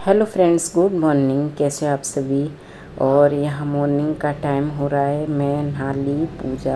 Hello friends, good morning. कैसे आप सभी। और यहाँ मॉर्निंग का टाइम हो रहा है। मैं नहा ली, पूजा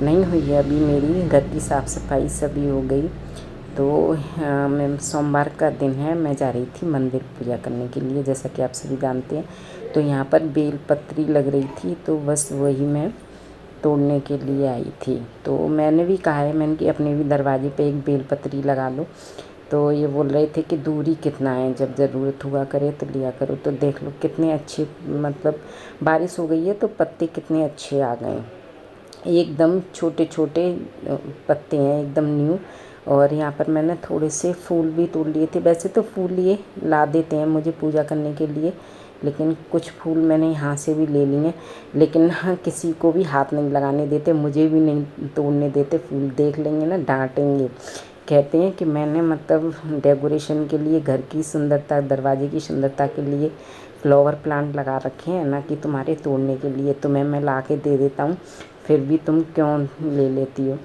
नहीं हुई है अभी मेरी, घर की साफ़ सफाई सभी हो गई। तो मैं सोमवार का दिन है, मैं जा रही थी मंदिर पूजा करने के लिए, जैसा कि आप सभी जानते हैं। तो यहाँ पर बेल पत्री लग रही थी, तो बस वही मैं तोड़ने के लिए आई थी। तो मैंने भी कहा है, मैंने कि अपने भी दरवाजे पे एक बेल पत्री लगा लो। तो ये बोल रहे थे कि दूरी कितना है, जब ज़रूरत हुआ करे तो लिया करो। तो देख लो कितने अच्छे, मतलब बारिश हो गई है तो पत्ते कितने अच्छे आ गए, एकदम छोटे छोटे पत्ते हैं, एकदम न्यू। और यहाँ पर मैंने थोड़े से फूल भी तोड़ लिए थे। वैसे तो फूल ये ला देते हैं मुझे पूजा करने के लिए, लेकिन कुछ फूल मैंने यहाँ से भी ले लिए हैं। लेकिन हाँ, किसी को भी हाथ नहीं लगाने देते, मुझे भी नहीं तोड़ने देते। फूल देख लेंगे ना, डांटेंगे। कहते हैं कि मैंने मतलब डेकोरेशन के लिए, घर की सुंदरता, दरवाजे की सुंदरता के लिए फ्लावर प्लांट लगा रखे हैं ना, कि तुम्हारे तोड़ने के लिए। तो मैं ला के दे देता हूँ, फिर भी तुम क्यों ले लेती हो।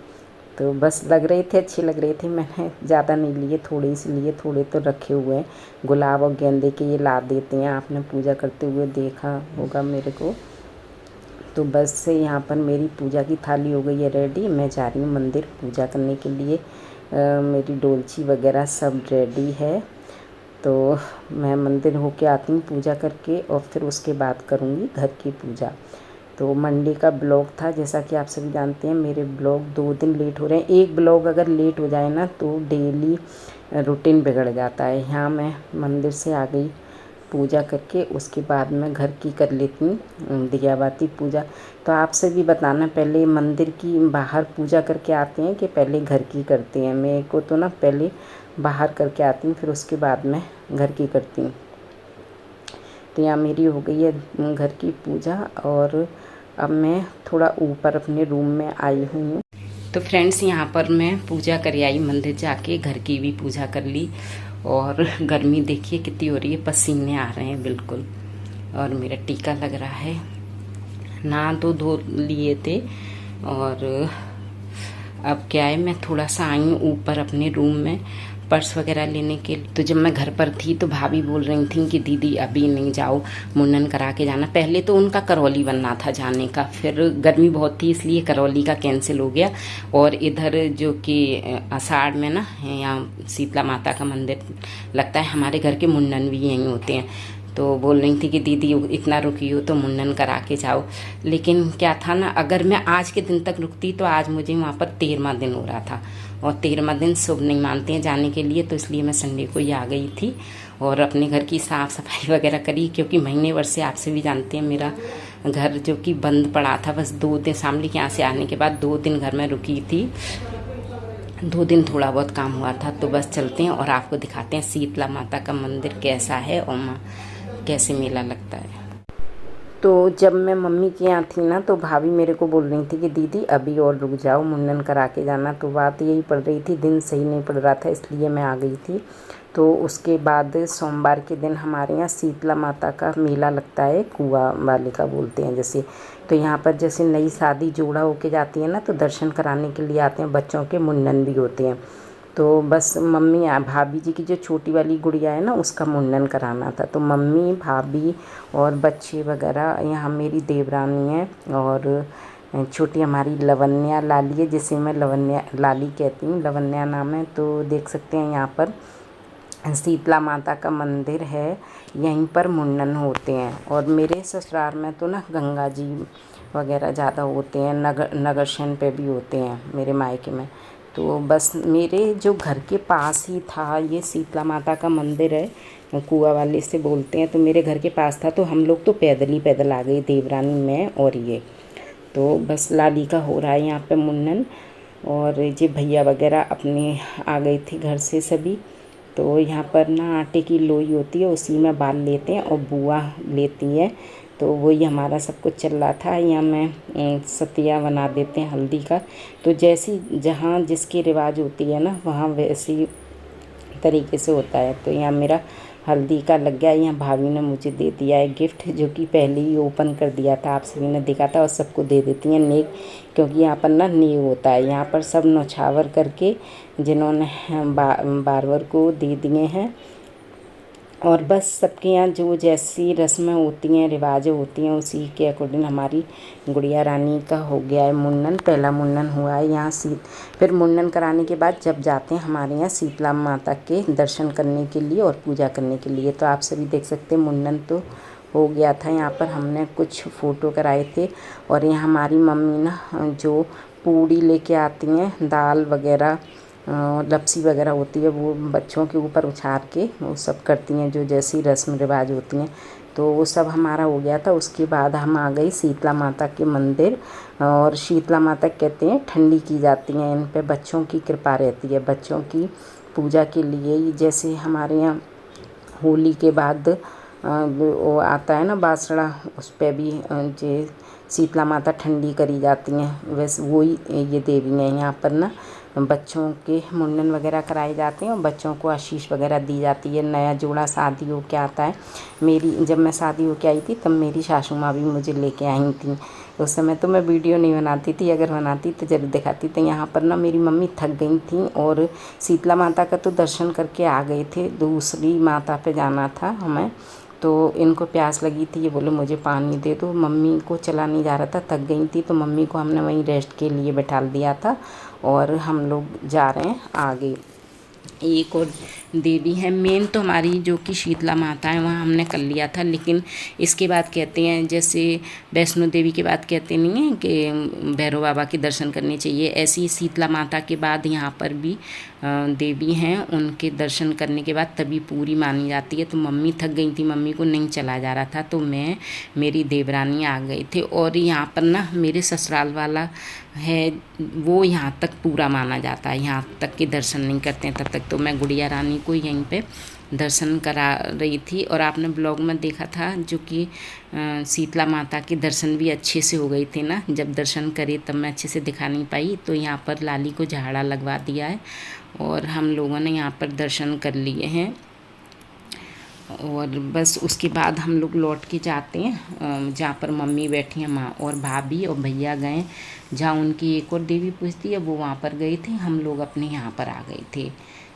तो बस लग रहे थे, अच्छे लग रहे थे। मैंने ज़्यादा नहीं लिए, थोड़े ही लिए, थोड़े तो रखे हुए हैं। गुलाब और गेंदे के ये ला देते हैं, आपने पूजा करते हुए देखा होगा मेरे को। तो बस से यहाँ पर मेरी पूजा की थाली हो गई है रेडी। मैं जा रही हूँ मंदिर पूजा करने के लिए। मेरी डोलची वगैरह सब रेडी है। तो मैं मंदिर होके आती हूँ पूजा करके, और फिर उसके बाद करूँगी घर की पूजा। तो मंडे का ब्लॉग था, जैसा कि आप सभी जानते हैं मेरे ब्लॉग 2 दिन लेट हो रहे हैं। एक ब्लॉग अगर लेट हो जाए ना तो डेली रूटीन बिगड़ जाता है। यहाँ मैं मंदिर से आ गई पूजा करके, उसके बाद मैं घर की कर लेती हूँ दिया बाती पूजा। तो आपसे भी बताना, पहले मंदिर की बाहर पूजा करके आते हैं कि पहले घर की करते हैं। मेरे को तो ना पहले बाहर करके आती हूँ, फिर उसके बाद मैं घर की करती हूँ। तो यहाँ मेरी हो गई है घर की पूजा, और अब मैं थोड़ा ऊपर अपने रूम में आई हूँ। तो फ्रेंड्स, यहाँ पर मैं पूजा कर आई, मंदिर जाके घर की भी पूजा कर ली। और गर्मी देखिए कितनी हो रही है, पसीने आ रहे हैं बिल्कुल। और मेरा टीका लग रहा है, नहा तो धो लिए थे। और अब क्या है, मैं थोड़ा सा आई हूँ ऊपर अपने रूम में पर्स वगैरह लेने के लिए। तो जब मैं घर पर थी तो भाभी बोल रही थी कि दीदी अभी नहीं जाओ, मुंडन करा के जाना। पहले तो उनका करौली बनना था जाने का, फिर गर्मी बहुत थी इसलिए करौली का कैंसिल हो गया। और इधर जो कि आषाढ़ में ना, यहाँ शीतला माता का मंदिर लगता है, हमारे घर के मुंडन भी यहीं होते हैं। तो बोल रही थी कि दीदी इतना रुकी हो तो मुंडन करा के जाओ। लेकिन क्या था ना, अगर मैं आज के दिन तक रुकती तो आज मुझे वहाँ पर 13वां दिन हो रहा था, और 13वां दिन शुभ नहीं मानते हैं जाने के लिए। तो इसलिए मैं संडे को ही आ गई थी और अपने घर की साफ़ सफाई वगैरह करी। क्योंकि महीने भर से आपसे भी जानते हैं मेरा घर जो कि बंद पड़ा था। बस 2 दिन शामली के यहाँ से आने के बाद 2 दिन घर में रुकी थी, 2 दिन थोड़ा बहुत काम हुआ था। तो बस चलते हैं और आपको दिखाते हैं शीतला माता का मंदिर कैसा है और कैसे मेला लगता है। तो जब मैं मम्मी के यहाँ थी ना, तो भाभी मेरे को बोल रही थी कि दीदी अभी और रुक जाओ, मुंडन करा के जाना। तो बात यही पड़ रही थी, दिन सही नहीं पड़ रहा था, इसलिए मैं आ गई थी। तो उसके बाद सोमवार के दिन हमारे यहाँ शीतला माता का मेला लगता है, कुआ वाले का बोलते हैं जैसे। तो यहाँ पर जैसे नई शादी जोड़ा होके जाती है ना, तो दर्शन कराने के लिए आते हैं, बच्चों के मुंडन भी होते हैं। तो बस मम्मी, भाभी जी की जो छोटी वाली गुड़िया है ना, उसका मुंडन कराना था। तो मम्मी, भाभी और बच्चे वगैरह, यहाँ मेरी देवरानी है, और छोटी हमारी लवन्या लाली है, जिसे मैं लवन्या लाली कहती हूँ, लवन्या नाम है। तो देख सकते हैं यहाँ पर शीतला माता का मंदिर है, यहीं पर मुंडन होते हैं। और मेरे ससुराल में तो ना गंगा जी वगैरह ज़्यादा होते हैं, नगरशन पे भी होते हैं मेरे मायके में। तो बस मेरे जो घर के पास ही था ये शीतला माता का मंदिर है, कुआ वाले से बोलते हैं। तो मेरे घर के पास था, तो हम लोग तो पैदल आ गए, देवरानी में और ये। तो बस लाली का हो रहा है यहाँ पे मुंडन, और ये भैया वगैरह अपने आ गए थे घर से सभी। तो यहाँ पर ना आटे की लोई होती है, उसी में बाल लेते हैं, और बुआ लेती है। तो वही हमारा सब कुछ चल रहा था। यहाँ में सतिया बना देते हैं हल्दी का। तो जैसी जहाँ जिसकी रिवाज होती है ना, वहाँ वैसी तरीके से होता है। तो यहाँ मेरा हल्दी का लग गया। यहाँ भाभी ने मुझे दे दिया है गिफ्ट, जो कि पहले ही ओपन कर दिया था, आप सभी ने देखा था। और सबको दे देती हैं नेक, क्योंकि यहाँ पर ना नेक होता है। यहाँ पर सब नौछावर करके जिन्होंने बारवर को दे दिए हैं, और बस सबके यहाँ जो जैसी रस्में होती हैं, रिवाजें होती हैं, उसी के अकॉर्डिंग हमारी गुड़िया रानी का हो गया है मुंडन। पहला मुंडन हुआ है यहाँ फिर मुंडन कराने के बाद जब जाते हैं हमारे यहाँ शीतला माता के दर्शन करने के लिए और पूजा करने के लिए। तो आप सभी देख सकते हैं मुंडन तो हो गया था। यहाँ पर हमने कुछ फ़ोटो कराए थे और यहाँ हमारी मम्मी ना जो पूड़ी लेके आती हैं, दाल वगैरह लपसी वगैरह होती है, वो बच्चों के ऊपर उछाल के वो सब करती हैं, जो जैसी रस्म रिवाज होती हैं। तो वो सब हमारा हो गया था। उसके बाद हम आ गए शीतला माता के मंदिर। और शीतला माता कहते हैं ठंडी की जाती हैं, इन पे बच्चों की कृपा रहती है। बच्चों की पूजा के लिए जैसे हमारे यहाँ होली के बाद वो आता है ना बासड़ा, उस पर भी जो शीतला माता ठंडी करी जाती हैं, वैसे वही ये देवी हैं। यहाँ पर ना बच्चों के मुंडन वगैरह कराए जाते हैं और बच्चों को आशीष वगैरह दी जाती है। नया जोड़ा शादी हो के आता है। जब मैं शादी हो के आई थी तब मेरी सासू माँ भी मुझे लेके आई थी। उस समय तो मैं वीडियो नहीं बनाती थी, अगर बनाती तो जरूर दिखाती। तो यहाँ पर ना मेरी मम्मी थक गई थी और शीतला माता का तो दर्शन करके आ गए थे, दूसरी माता पे जाना था हमें। तो इनको प्यास लगी थी, ये बोले मुझे पानी दे दो। मम्मी को चला नहीं जा रहा था, थक गई थी, तो मम्मी को हमने वहीं रेस्ट के लिए बैठा दिया था और हम लोग जा रहे हैं आगे। एक और देवी है मेन तो हमारी जो कि शीतला माता है, वहाँ हमने कर लिया था। लेकिन इसके बाद कहते हैं जैसे वैष्णो देवी के बाद कहते नहीं हैं कि भैरव बाबा के दर्शन करने चाहिए, ऐसी शीतला माता के बाद यहाँ पर भी देवी हैं, उनके दर्शन करने के बाद तभी पूरी मानी जाती है। तो मम्मी थक गई थी, मम्मी को नहीं चला जा रहा था, तो मैं मेरी देवरानी आ गए थे। और यहाँ पर ना मेरे ससुराल वाला है, वो यहाँ तक पूरा माना जाता है, यहाँ तक के दर्शन नहीं करते हैं तब तक। तो मैं गुड़िया रानी को यहीं पे दर्शन करा रही थी। और आपने ब्लॉग में देखा था जो कि शीतला माता के दर्शन भी अच्छे से हो गए थे ना, जब दर्शन करे तब मैं अच्छे से दिखा नहीं पाई। तो यहाँ पर लाली को झाड़ा लगवा दिया है और हम लोगों ने यहाँ पर दर्शन कर लिए हैं। और बस उसके बाद हम लोग लौट के जाते हैं जहाँ पर मम्मी बैठी हैं, माँ और भाभी और भैया गए जहाँ उनकी एक और देवी पूजती है, वो वहाँ पर गए थे। हम लोग अपने यहाँ पर आ गए थे।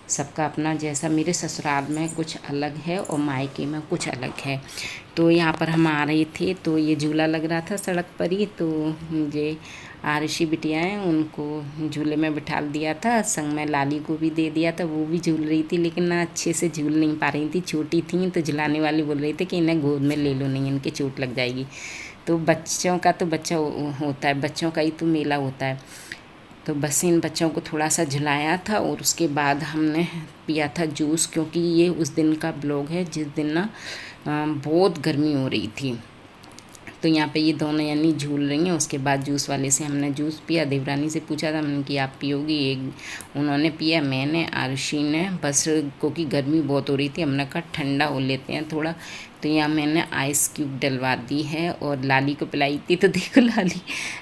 सबका अपना जैसा, मेरे ससुराल में कुछ अलग है और मायके में कुछ अलग है। तो यहाँ पर हम आ रहे थे तो ये झूला लग रहा था सड़क पर ही, तो ये आरुषि बिटिया हैं, उनको झूले में बिठा दिया था। संग में लाली को भी दे दिया था, वो भी झूल रही थी, लेकिन ना अच्छे से झूल नहीं पा रही थी, छोटी थी। तो झुलाने वाली बोल रही थी कि इन्हें गोद में ले लो, नहीं इनके चोट लग जाएगी। तो बच्चों का तो बच्चा होता है, बच्चों का ही तो मेला होता है। तो बस इन बच्चों को थोड़ा सा झुलाया था और उसके बाद हमने पिया था जूस, क्योंकि ये उस दिन का ब्लॉग है जिस दिन ना बहुत गर्मी हो रही थी। तो यहाँ पे ये दोनों यानी झूल रही हैं। उसके बाद जूस वाले से हमने जूस पिया। देवरानी से पूछा था मैंने कि आप पियोगी, एक उन्होंने पिया, मैंने, आरुषि ने, बस क्योंकि गर्मी बहुत हो रही थी हमने कहा ठंडा हो लेते हैं थोड़ा। तो यहाँ मैंने आइस क्यूब डलवा दी है और लाली को पिलाई थी। तो देखो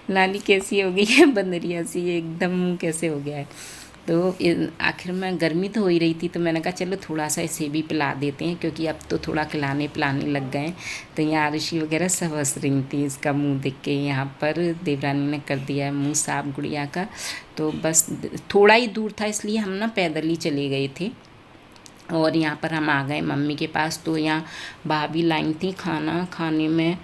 लाली कैसी हो गई है, बंदरिया सी एकदम कैसे हो गया है। तो आखिर में गर्मी तो हो ही रही थी, तो मैंने कहा चलो थोड़ा सा इसे भी पिला देते हैं, क्योंकि अब तो थोड़ा खिलाने पिलाने लग गए। तो यहाँ आरुषि वगैरह सब हंस रही थी इसका मुंह देख के। यहाँ पर देवरानी ने कर दिया है मुंह साफ गुड़िया का। तो बस थोड़ा ही दूर था, इसलिए हम ना पैदल ही चले गए थे। और यहाँ पर हम आ गए मम्मी के पास। तो यहाँ भाभी लाई थी खाना, खाने में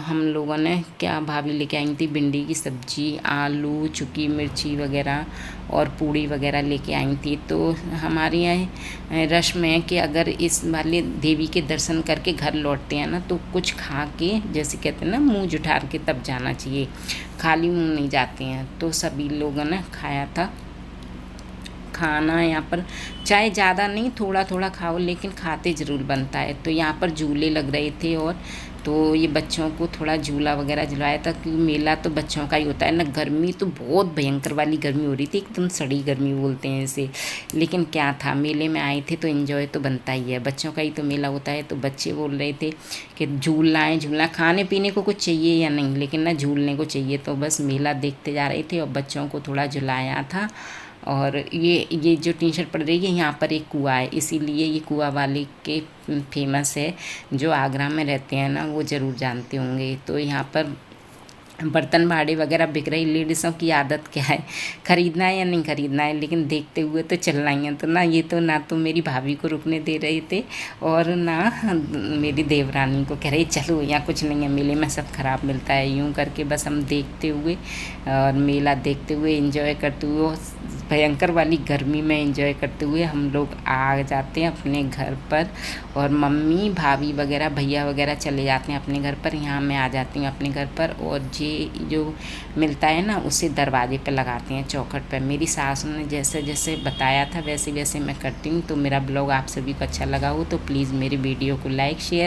हम लोगों ने क्या, भाभी लेके आई थी भिंडी की सब्जी, आलू, चुकी मिर्ची वगैरह और पूड़ी वगैरह लेके आई थी। तो हमारे यहाँ रस्म है कि अगर इस वाले देवी के दर्शन करके घर लौटते हैं ना, तो कुछ खा के, जैसे कहते हैं ना मुँह जुठार के तब जाना चाहिए, खाली मुँह नहीं जाते हैं। तो सभी लोगों ने खाया था खाना। यहाँ पर चाहे ज़्यादा नहीं, थोड़ा थोड़ा खाओ, लेकिन खाते ज़रूर बनता है। तो यहाँ पर झूले लग रहे थे और तो ये बच्चों को थोड़ा झूला वगैरह झुलाया था, क्योंकि मेला तो बच्चों का ही होता है ना। गर्मी तो बहुत भयंकर वाली गर्मी हो रही थी, एकदम सड़ी गर्मी बोलते हैं इसे। लेकिन क्या था, मेले में आए थे तो एंजॉय तो बनता ही है, बच्चों का ही तो मेला होता है। तो बच्चे बोल रहे थे कि झूलना है झूलना, खाने पीने को कुछ चाहिए या नहीं, लेकिन ना झूलने को चाहिए। तो बस मेला देखते जा रहे थे और बच्चों को थोड़ा झुलाया था। और ये जो टी शर्ट पड़ रही है, यहाँ पर एक कुआं है, इसीलिए ये कुआं वाले के फेमस है। जो आगरा में रहते हैं ना वो ज़रूर जानते होंगे। तो यहाँ पर बर्तन भाड़े वगैरह बिक रही। लेडीज़ों की आदत क्या है, ख़रीदना है या नहीं ख़रीदना है, लेकिन देखते हुए तो चलना ही है। तो ना ये तो ना तो मेरी भाभी को रुकने दे रहे थे और ना मेरी देवरानी को कह रही चलो यहाँ कुछ नहीं है, मेले में सब ख़राब मिलता है। यूँ करके बस हम देखते हुए और मेला देखते हुए एंजॉय करते हुए भयंकर वाली गर्मी में एंजॉय करते हुए हम लोग आ जाते हैं अपने घर पर। और मम्मी भाभी वगैरह भैया वगैरह चले जाते हैं अपने घर पर, यहाँ मैं आ जाती हूँ अपने घर पर। और ये जो मिलता है ना उसे दरवाजे पे लगाते हैं, चौखट पर। मेरी सास ने जैसे जैसे बताया था वैसे वैसे मैं करती हूँ। तो मेरा ब्लॉग आप सभी को अच्छा लगा हो तो प्लीज़ मेरी वीडियो को लाइक शेयर